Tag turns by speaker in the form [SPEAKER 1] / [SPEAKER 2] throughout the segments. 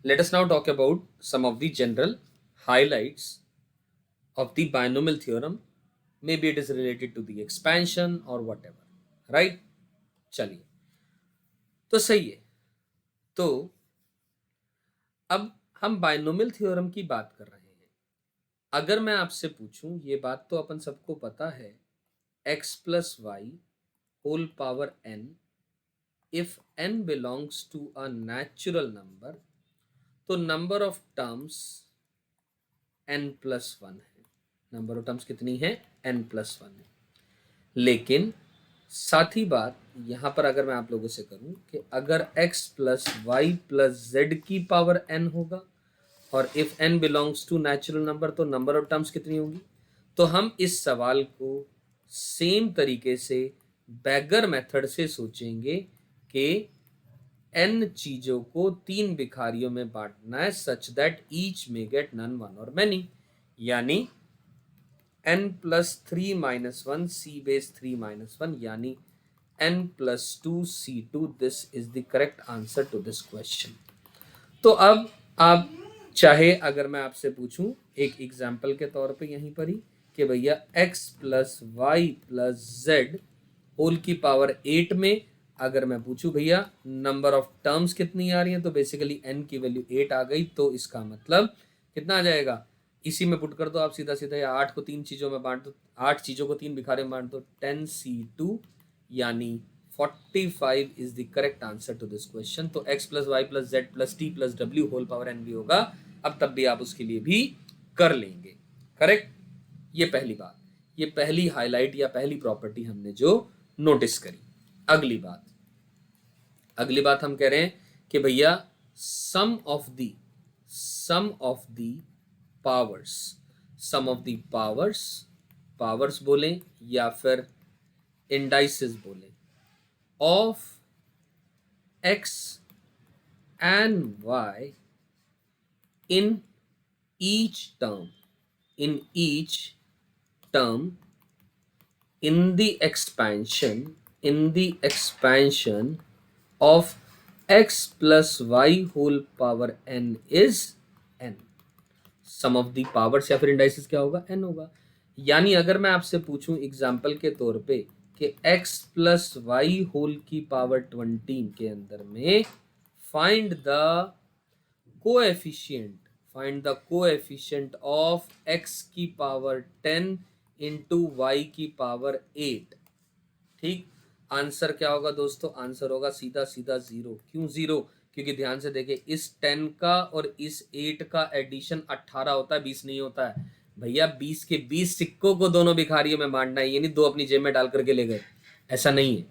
[SPEAKER 1] Let us now talk about some of the general highlights of the binomial theorem. Maybe it is related to the expansion or whatever. Right? चलिए, तो सही है। तो अब हम binomial theorem की बात कर रहे हैं। अगर मैं आपसे पूछूं, ये बात तो अपन सबको पता है, x plus Y whole power n, if n belongs to a natural number, तो number of terms n plus one है। नंबर ऑफ टर्म्स कितनी है? n प्लस वन है। लेकिन साथ ही बात यहाँ पर अगर मैं आप लोगों से करूँ कि अगर x plus y plus z की पावर n होगा और if n belongs to natural number, तो नंबर ऑफ टर्म्स कितनी होंगी? तो हम इस सवाल को सेम तरीके से बैगर मेथड से सोचेंगे कि n चीजों को तीन भिखारियों में बांटना है सच दैट ईच में गेट नन, वन और मैनी, यानी n plus three minus one C base three minus one, यानी n plus two C two. This is the correct answer to this question. तो अब आप चाहे अगर मैं आपसे पूछूं एक एग्जाम्पल के तौर पे यहीं पर ही कि भैया x plus y plus z whole की पावर 8 में अगर मैं पूछूं भैया नंबर ऑफ टर्म्स कितनी आ रही है, तो बेसिकली n की वैल्यू 8 आ गई, तो इसका मतलब कितना आ जाएगा? इसी में पुट कर दो आप सीधा सीधा, या 8 को तीन चीजों में बांट दो, 8 चीजों को तीन भिखारे में बांट दो, 10c2, यानी 45 is the correct answer to this question. तो x plus y plus z plus t plus डब्ल्यू होल पावर n भी होगा। अब तब भी आप उसके लिए भी कर लेंगे। करेक्ट? ये पहली बात, ये पहली हाईलाइट या पहली प्रॉपर्टी हमने जो नोटिस करी। अगली बात हम कह रहे हैं कि भैया सम ऑफ दी पावर्स, पावर्स बोलें या फिर इंडाइसेस बोलें, of x and y in each term in the expansion of x plus y whole power n is n। Sum of the powers या फिर इंडाइसेस क्या होगा? n होगा। यानी अगर मैं आपसे पूछूं एग्जाम्पल के तौर पे कि x प्लस वाई होल की पावर 20 के अंदर में find the coefficient of x की पावर 10 इंटू वाई की पावर 8। ठीक, आंसर क्या होगा दोस्तों? आंसर होगा सीधा सीधा जीरो। क्यों जीरो? क्योंकि ध्यान से देखें, इस 10 का और इस 8 का एडिशन 18 होता है, 20 नहीं होता है भैया। 20 के 20 सिक्कों को दोनों भिखारियों में बांटना है, ये नहीं दो अपनी जेब में डाल करके ले गए, ऐसा नहीं है।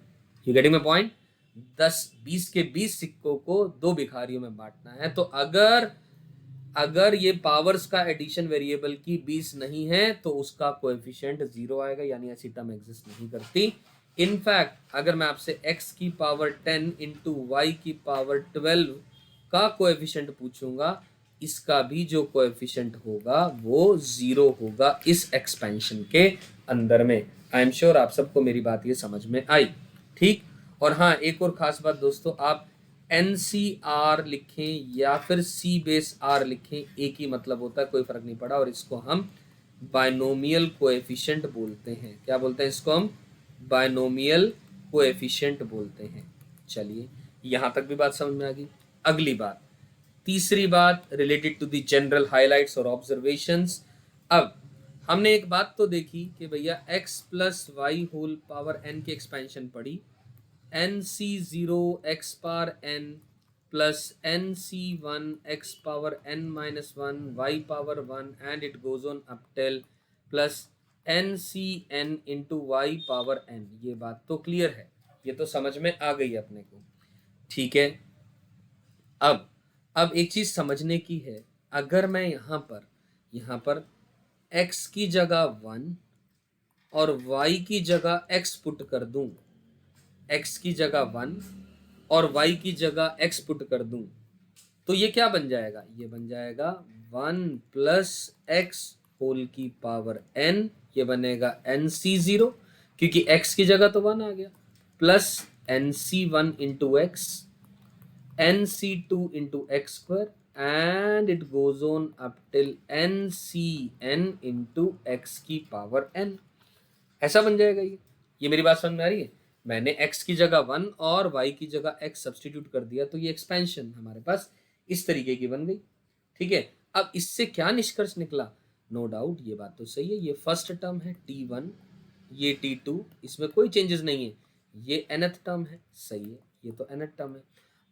[SPEAKER 1] You getting my point? 20 के 20 सिक्कों को दो भिखारियों में बांटना है। तो अगर ये पावर्स का एडिशन वेरिएबल की 20 नहीं है तो उसका कोएफिशिएंट जीरो आएगा, यानी ऐसी टर्म एग्जिस्ट नहीं करती। इनफैक्ट अगर मैं आपसे x की पावर 10 इंटू वाई की पावर 12 का कोएफिशिएंट पूछूंगा, इसका भी जो कोएफिशिएंट होगा वो जीरो होगा इस एक्सपेंशन के अंदर में। आई एम श्योर आप सबको मेरी बात ये समझ में आई। ठीक, और हाँ, एक और खास बात दोस्तों, आप NCR लिखें या फिर C बेस R लिखें, एक ही मतलब होता है, कोई फर्क नहीं पड़ा। और इसको हम बाइनोमियल कोएफिशिएंट बोलते हैं। क्या बोलते हैं इसको? हम बाइनोमियल कोएफिशिएंट बोलते हैं। चलिए, यहां तक भी बात समझ में आ गई। अगली बात, तीसरी बात related to the general highlights और ऑब्जर्वेशंस। अब हमने एक बात तो देखी कि भैया x plus Y whole power n की एक्सपेंशन पड़ी, nc0 x power n plus nc1 x power n minus one y power 1 and it goes on up till plus ncn into y power n। ये बात तो clear है, ये तो समझ में आ गई अपने को। ठीक है, अब एक चीज समझने की है। अगर मैं यहाँ पर x की जगह 1 और y की जगह x पुट कर दूं, x की जगह 1 और y की जगह x पुट कर दूं, तो ये क्या बन जाएगा? ये बन जाएगा 1 प्लस x होल की पावर n, ये बनेगा nc0 क्योंकि x की जगह तो 1 आ गया, plus nc1 into x, nc2 into x square and it goes on up till ncn into x की पावर n। ऐसा बन जाएगा ये मेरी बात समझ में आ रही है? मैंने x की जगह 1 और y की जगह x सब्सटीट्यूट कर दिया, तो ये एक्सपेंशन हमारे पास इस तरीके की बन गई। ठीक है, अब इससे क्या निष्कर्ष निकला? नो डाउट ये बात तो सही है, ये फर्स्ट टर्म है t1, ये t2, इसमें कोई चेंजेस नहीं है, ये nth टर्म है, सही है, ये तो nth टर्म है।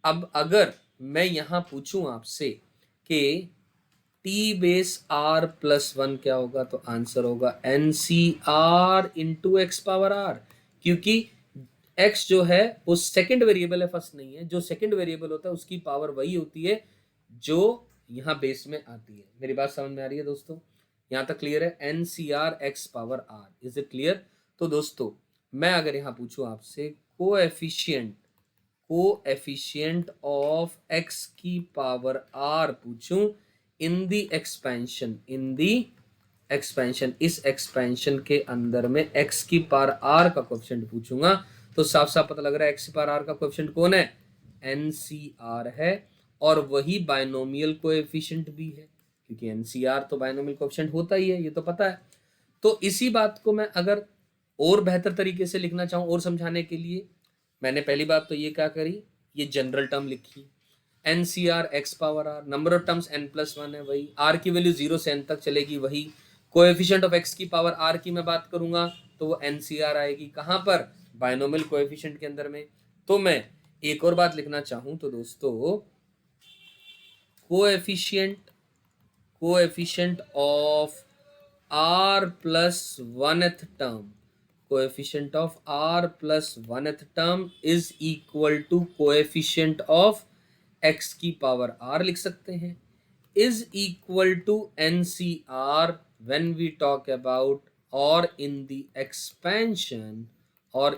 [SPEAKER 1] अब अगर मैं यहां पूछूं आपसे कि टी बेस आर प्लस 1 क्या होगा, तो आंसर होगा n c r into x power r, क्योंकि x जो है वो सेकंड वेरिएबल है, फर्स्ट नहीं है। जो सेकंड वेरिएबल होता है उसकी पावर वही होती है जो यहाँ बेस में आती है। मेरी बात समझ में आ रही है दोस्तों? यहाँ तक क्लियर है? N c r x power r, is it clear? तो दोस्तों मैं अगर यहाँ पूछूं आपसे कोएफिशिएंट ऑफ x की पावर r पूछूं इन दी एक्सपेंशन, इस एक्सपेंशन के अंदर में x की पावर r का कोएफिशिएंट पूछूंगा, तो साफ साफ पता लग रहा है x की पावर r का कोएफिशिएंट कौन है? NCR है, और वही बाइनोमियल कोएफिशिएंट भी है, क्योंकि NCR तो बाइनोमियल कोएफिशिएंट होता ही है, ये तो पता है। तो इसी बात को मैं अगर और बेहतर तरीके से लिखना चाहूँ और समझाने के लिए, मैंने पहली बात तो ये क्या करी, ये जनरल टर्म लिखी, NCR x power r, number of terms n+1 है, वही r की वैल्यू 0 से n तक चलेगी, वही कोएफिशिएंट ऑफ x की पावर r की मैं बात करूंगा तो वो NCR आएगी, कहां पर? बाइनोमियल कोएफिशिएंट के अंदर में। तो मैं एक और बात लिखना चाहूं तो दोस्तों coefficient of r plus 1th term, coefficient of r plus 1th term is equal to coefficient of x की पावर r लिख सकते हैं, is equal to NCR when we talk about or in the expansion of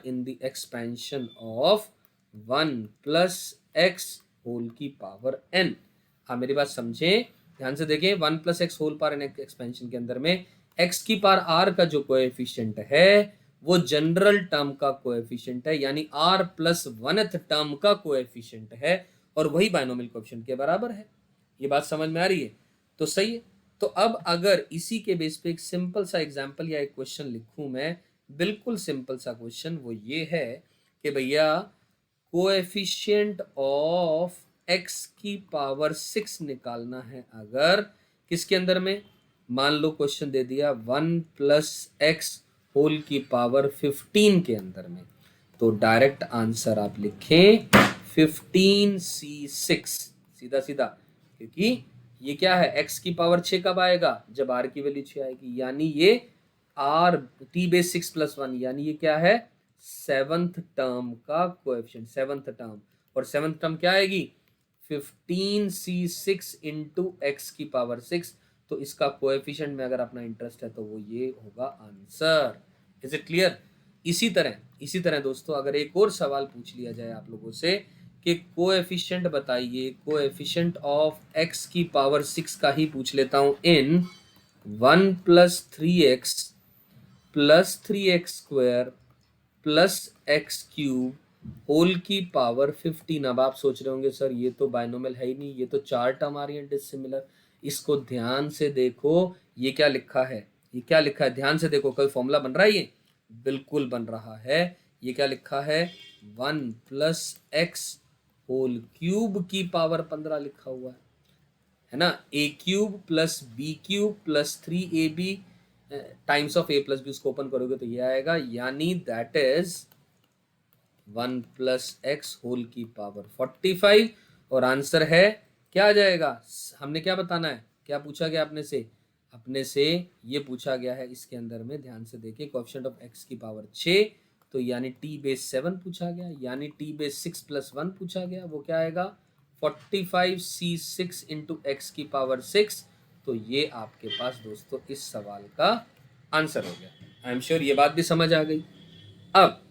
[SPEAKER 1] 1 plus x होल की power n। हाँ मेरी बात समझे, ध्यान से देखें, 1 plus x whole power n expansion के अंदर में x की पावर r का जो कोएफिशिएंट है वो जनरल टर्म का कोएफिशिएंट है, यानी r प्लस 1th टर्म का कोएफिशिएंट है, और वही बाइनोमियल कोएफिशिएंट के बराबर है। ये बात समझ में आ रही है? तो सही है। तो अब अगर इसी के बेस पे एक सिंपल सा एग्जांपल या एक क्वेश्चन लिखूं मैं, बिल्कुल सिंपल सा क्वेश्चन, वो ये है कि भैया कोएफिशिएंट ऑफ x की पावर 6 निकालना है अगर किसके अंदर में, मान लो क्वेश्चन दे दिया 1 प्लस एक्स होल की पावर 15 के अंदर में, तो डायरेक्ट आंसर आप लिखें 15c6, सीधा सीधा, क्योंकि ये क्या है, x की पावर 6 कब आएगा? जब r की वैल्यू 6 आएगी, यानी ये r t बेस 6 प्लस 1, यानी ये क्या है, 7th टर्म का कोएफिशिएंट, 7th टर्म, और 7th टर्म क्या आएगी, 15c6 इंटू एक्स की पावर 6, तो इसका कोएफिशिएंट में अगर अपना इंटरेस्ट है तो वो ये होगा आंसर। Is it clear? इसी तरह दोस्तों अगर एक और सवाल पूछ लिया जाए आप लोगों से कि कोएफिशिएंट बताइए, कोएफिशिएंट ऑफ x की पावर 6 का ही पूछ लेता हूं, in 1 plus 3x plus 3x square plus x cube whole की पावर 15। अब आप सोच रहे होंगे सर ये तो बाइनोमियल है ही नहीं, ये तो 4 टर्म आ रही है डिसिमिलर। इसको ध्यान से देखो, ये क्या लिखा है, ये क्या लिखा है, ध्यान से देखो, कोई फॉर्मूला बन रहा है? ये बिल्कुल बन रहा है। ये क्या लिखा है, 1 प्लस एक्स होल क्यूब की पावर 15 लिखा हुआ है ना, A cube plus B cube plus 3ab times of a plus B, उसको ओपन करोगे तो ये आएगा, यानी that is 1 plus x whole की पावर 45, और आंसर है क्या आ जाएगा, हमने क्या बताना है, क्या पूछा गया अपने से ये पूछा गया है इसके अंदर में, ध्यान से देखिए, कोएफिशिएंट ऑफ x की पावर 6, तो यानी t बेस 7 पूछा गया, यानी t बेस 6 प्लस 1 पूछा गया, वो क्या आएगा 45c6 इंटू एक्स की पावर 6। तो ये आपके पास दोस्तों इस सवाल का आंसर हो गया। आई एम श्योर ये बात भी समझ आ गई। अब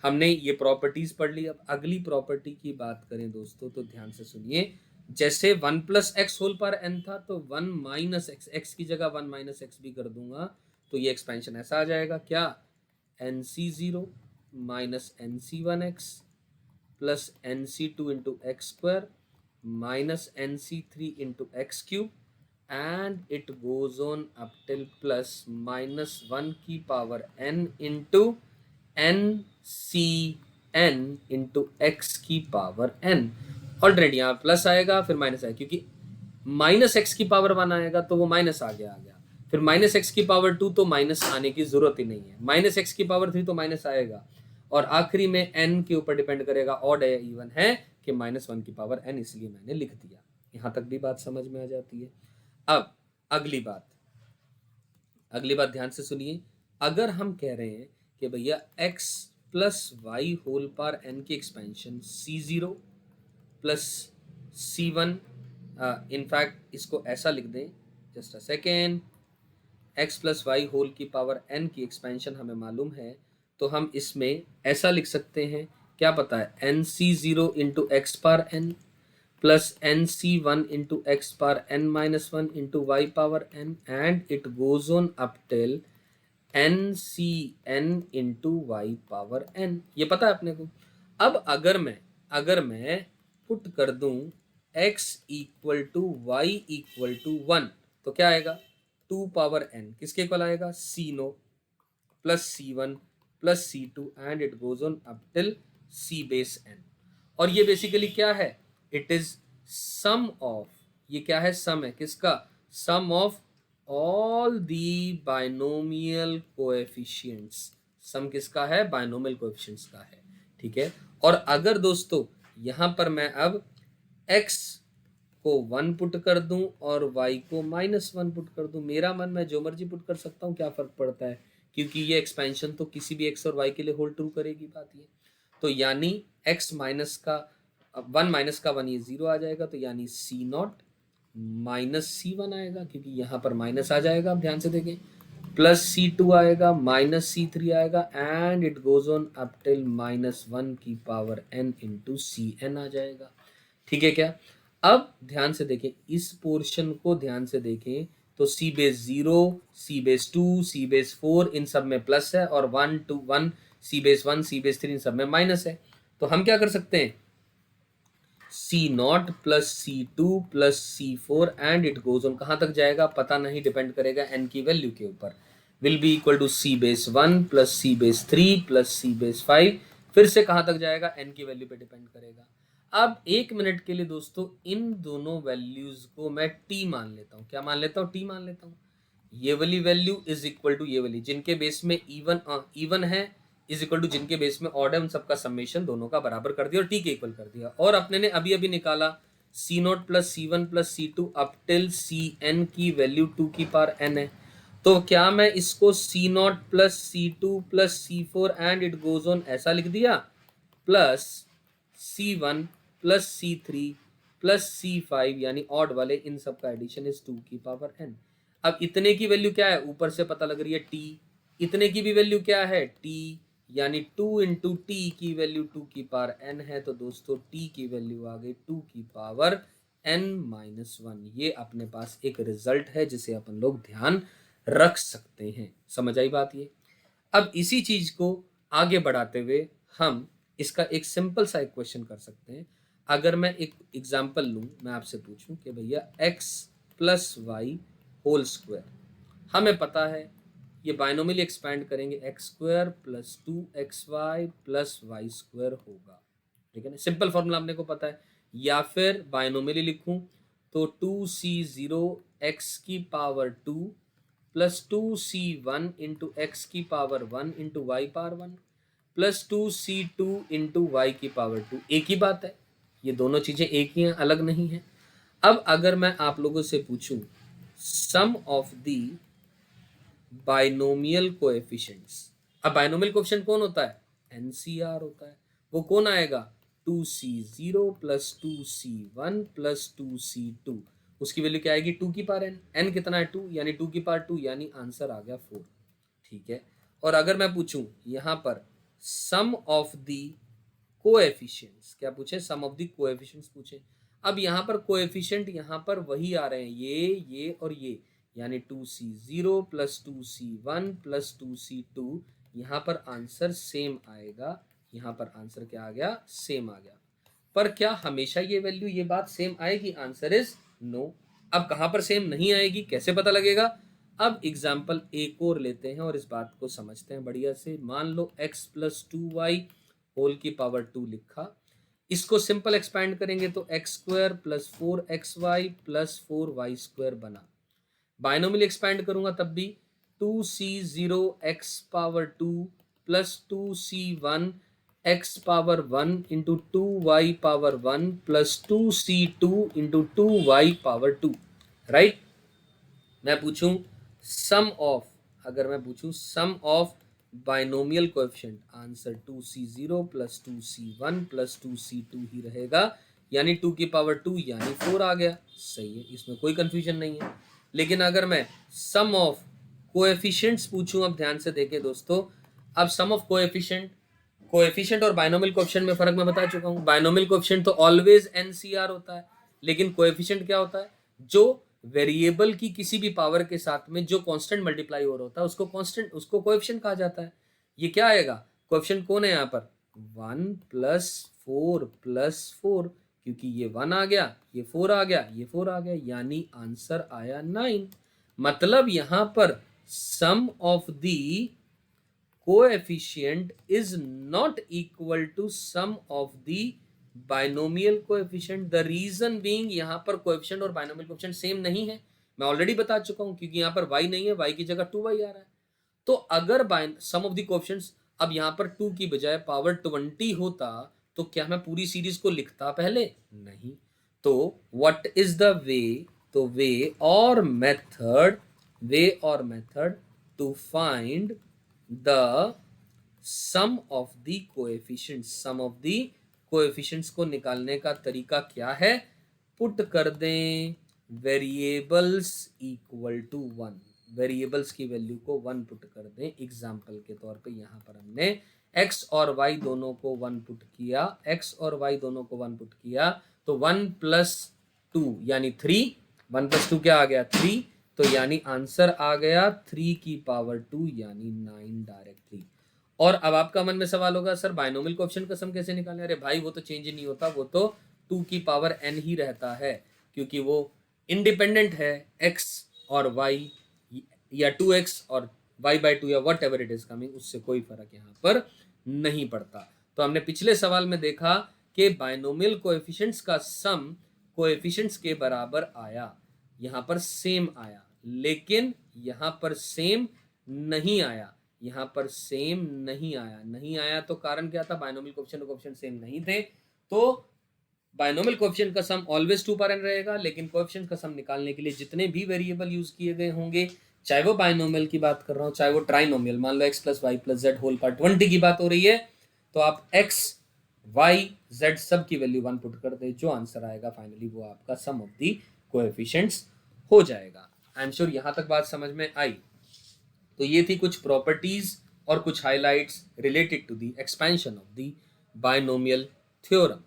[SPEAKER 1] हमने ये प्रॉपर्टीज पढ़ ली, अब अगली प्रॉपर्टी की बात करें दोस्तों तो ध्यान से सुनिए, जैसे 1 प्लस एक्स होल पर n था तो 1 माइनस एक्स, एक्स की जगह 1 माइनस एक्स भी कर दूंगा तो ये एक्सपेंशन ऐसा आ जाएगा, क्या, NC0 minus NC1x plus NC2 into x square minus nc3 into x cube and it goes on up till plus minus 1 की power n into ncn into x की पावर n। ऑलरेडी यहाँ plus आएगा फिर minus आएगा, क्योंकि minus x की power 1 आएगा तो वो माइनस आ गया, फिर माइनस एक्स की पावर 2 तो माइनस आने की जरूरत ही नहीं है, माइनस एक्स की पावर 3 तो माइनस आएगा, और आखिरी में n के ऊपर डिपेंड करेगा ऑड है इवन है कि -1 की पावर n, इसलिए मैंने लिख दिया। यहां तक भी बात समझ में आ जाती है। अब अगली बात ध्यान से सुनिए। अगर हम कह रहे हैं कि भैया x plus Y whole power n की expansion c0 plus c1, in fact इसको ऐसा लिख दें, just a second, x plus Y whole की पावर n की एक्सपेंशन हमें मालूम है, तो हम इसमें ऐसा लिख सकते हैं, क्या पता है, nc0 into x power n plus nc1 into x power n minus 1 into Y power n and it goes on up till ncn into Y power n। ये पता है अपने को। अब अगर मैं पुट कर दूं x equal to y equal to 1, तो क्या आएगा, 2 पावर n किसके इक्वल आएगा, c0 plus c1 plus c2 and it goes on up till c base n। और ये बेसिकली क्या है, इट इज सम ऑफ, ये क्या है, सम है किसका, sum of all the binomial coefficients. Sum किसका है, बाइनोमियल कोएफिशिएंट्स का है, ठीक है। और अगर दोस्तों यहां पर मैं अब x को 1 पुट कर दूं और y को -1 पुट कर दूं, मेरा मन, मैं जो मर्जी पुट कर सकता हूं, क्या फर्क पड़ता है, क्योंकि ये एक्सपेंशन तो किसी भी x और y के लिए होल्ड ट्रू करेगी। बात ये तो यानी x माइनस का 1 माइनस का 1 ये 0 आ जाएगा, तो यानी c0 माइनस c1 आएगा, क्योंकि यहाँ पर माइनस आ जाएगा, आप ध्यान से देखें, प्लस c2 आएगा, माइनस c3 आएगा and it goes on up till -1 की पावर n इंटू cn आ जाएगा। ठीक है क्या। अब ध्यान से देखें, इस पोर्शन को ध्यान से देखें तो c base 0, c base 2, c base 4 इन सब में प्लस है, और 1 2 1 c बेस 1 c बेस 3 इन सब में माइनस है। तो हम क्या कर सकते हैं, c0 plus c2 plus c4 and it goes on, कहां तक जाएगा पता नहीं, डिपेंड करेगा n की वैल्यू के ऊपर, will be equal to c base 1 plus c base 3 plus c base 5, फिर से कहां तक जाएगा, n की वैल्यू पे डिपेंड करेगा। अब 1 मिनट के लिए दोस्तों इन दोनों वैल्यूज को मैं t मान लेता हूं, क्या मान लेता हूं, t मान लेता हूं। ये वाली वैल्यू इज इक्वल टू ये वाली, जिनके बेस में इवन है इज इक्वल टू जिनके बेस में ऑड है, उन सबका समेशन दोनों का बराबर कर दिया और टी के इक्वल कर दिया। और अपने ने अभी अभी निकाला c0 plus c1 plus c2 up till cn की वैल्यू 2 की पावर n है। तो क्या मैं इसको c0 plus c2 plus c4 and it goes on ऐसा लिख दिया, plus c1 plus c3 plus c5, यानी ऑड वाले इन सब का एडिशन इज 2 की पावर n। अब इतने की वैल्यू क्या है, ऊपर से पता लग रही है t, इतने की भी वैल्यू क्या है t, यानी 2 इंटू टी की वैल्यू 2 की पावर n है। तो दोस्तों t की वैल्यू आ गई 2 की पावर n माइनस 1। ये अपने पास एक रिजल्ट है जिसे अपन लोग ध्यान रख सकते हैं। समझ आई बात ये। अब इसी चीज को आगे बढ़ाते हुए हम इसका एक सिंपल सा एक क्वेश्चन कर सकते हैं। अगर मैं एक एग्जांपल लूं, मैं आपसे पूछूं कि भैया x plus Y whole square, हमें पता है ये बाइनोमियली एक्सपैंड करेंगे एक्स स्क्वायर प्लस 2xy प्लस वाई स्क्वायर होगा, ठीक है ना, सिंपल फॉर्मूला अपने को पता है। या फिर बाइनोमियली लिखूं तो 2c0 x की power 2 plus 2c1 into X की power 1 into Y power 1 plus 2c2 into Y की पावर 2, एक ही बात है, ये दोनों चीजें एक ही हैं, अलग नहीं है। अब अगर मैं आप लोगों से पूछूं sum of the binomial coefficients, अब बाइनोमियल कोएफिशिएंट कौन होता है, एनसीआर होता है। वो कौन आएगा, 2c0 plus 2c1 plus 2c2, उसकी वैल्यू क्या आएगी, 2 की पावर n, n कितना है 2, यानी 2 की पावर 2, यानी आंसर आ गया 4। ठीक है। और अगर मैं पूछूं यहां पर सम ऑफ दी कोएफिशिएंट्स, क्या पूछे, सम ऑफ दी कोएफिशिएंट्स पूछे। अब यहाँ पर कोएफिशिएंट यहाँ पर वही आ रहे हैं, ये और ये, यानी 2c0 plus 2c1 plus 2c2, यहाँ पर आंसर सेम आएगा, यहाँ पर आंसर क्या आ गया, सेम आ गया। पर क्या हमेशा ये वैल्यू ये बात सेम आएगी? Answer is no. अब कहां पर सेम नहीं आएगी, कैसे पता लगेगा? अब एग्जाम्पल एक और लेते हैं और इस बात को समझते हैं बढ़िया से। मान लो x प्लस 2y होल की पावर 2 लिखा, इसको सिंपल एक्सपैंड करेंगे तो x square plus 4xy plus 4y² बना। बायनोमियल एक्सपैंड करूंगा तब भी 2c0 x power 2 plus 2c1 x power 1 into 2y power 1 plus 2c2 into 2y power 2। Right. मैं पूछूं सम ऑफ, अगर मैं पूछूं sum of binomial coefficient, answer 2c0 plus 2c1 plus 2c2 ही रहेगा, यानी 2 की पावर 2 यानी 4 आ गया। सही है, इसमें कोई कंफ्यूजन नहीं है। लेकिन अगर मैं सम ऑफ कोएफिशिएंट्स पूछूं, अब ध्यान से देखें दोस्तों, अब सम ऑफ कोएफिशिएंट और बाइनोमियल कोएफिशिएंट में फर्क मैं बता चुका हूं। बाइनोमियल कोएफिशिएंट तो ऑलवेज एनसीआर होता है, लेकिन कोएफिशिएंट क्या होता है? जो वेरिएबल की किसी भी पावर के साथ में जो कांस्टेंट मल्टीप्लाई हो रहा होता है उसको कांस्टेंट, उसको कोएफिशिएंट कहा जाता है। ये क्या आएगा? कोएफिशिएंट कौन है यहाँ पर? 1 प्लस 4 प्लस 4, क्योंकि ये 1 आ गया, ये 4 आ गया, ये 4 आ गया, यानी आंसर आया 9। मतलब यहां पर sum of the coefficient is not equal to sum of the binomial coefficient. The reason being, यहां पर कोएफिशिएंट और बाइनोमियल कोएफिशिएंट सेम नहीं है। मैं ऑलरेडी बता चुका हूं, क्योंकि यहां पर y नहीं है, y की जगह 2y आ रहा है। तो अगर सम ऑफ द कोएफिशिएंट्स, अब यहां पर 2 की बजाय पावर 20 होता तो क्या मैं पूरी सीरीज को लिखता पहले? नहीं। तो व्हाट इज द वे, तो वे और method to find the sum of the coefficients. Sum of the coefficients को निकालने का तरीका क्या है? पुट कर दें वेरिएबल्स इक्वल टू 1, वेरिएबल्स की वैल्यू को 1 पुट कर दें। एग्जांपल के तौर पे यहां पर हमने x और y दोनों को 1 पुट किया, x और y दोनों को 1 पुट किया, तो 1 प्लस 2 यानी 3, 1 प्लस 2 क्या आ गया? 3, तो यानी आंसर आ गया 3 की पावर 2 यानी 9 डायरेक्टली। और अब आपका मन में सवाल होगा, सर बाइनोमियल कोएफिशिएंट का सम कैसे निकालें? अरे भाई वो तो चेंज ही नहीं होता, वो तो 2 की पावर n ही रहता है, क्योंकि वो इंडिपेंडेंट है x और y, या 2x और y/2 या what ever it is coming, उससे कोई फर्क यहाँ पर नहीं पड़ता। तो हमने पिछले सवाल में देखा कि बाइनोमियल कोएफिशिएंट्स का सम कोएफिशिएंट्स के बराबर आया, यहाँ पर सेम आया, लेकिन यहाँ पर सेम नहीं आया, यहाँ पर सेम नहीं आया। नहीं आया तो कारण क्या था? बाइनोमियल कोएफिशिएंट सेम नहीं थे। तो बाइनोमियल कोएफिशिएंट का सम ऑलवेज 2 पर n रहेगा, लेकिन कोएफिशिएंट का सम निकालने के लिए जितने भी वेरिएबल यूज किए गए होंगे, चाहे वो बाइनोमियल की बात कर रहा हूँ, चाहे वो ट्राइनोमियल, मान लो x plus y plus z whole power 20 की बात हो रही है, तो आप x y z सब की वैल्यू 1 पुट कर दे, जो आंसर आएगा फाइनली वो आपका सम ऑफ दी कोएफिशिएंट्स हो जाएगा। आई एम श्योर यहां तक बात समझ में आई। तो ये थी कुछ प्रॉपर्टीज और कुछ highlights related to the expansion of the binomial theorem.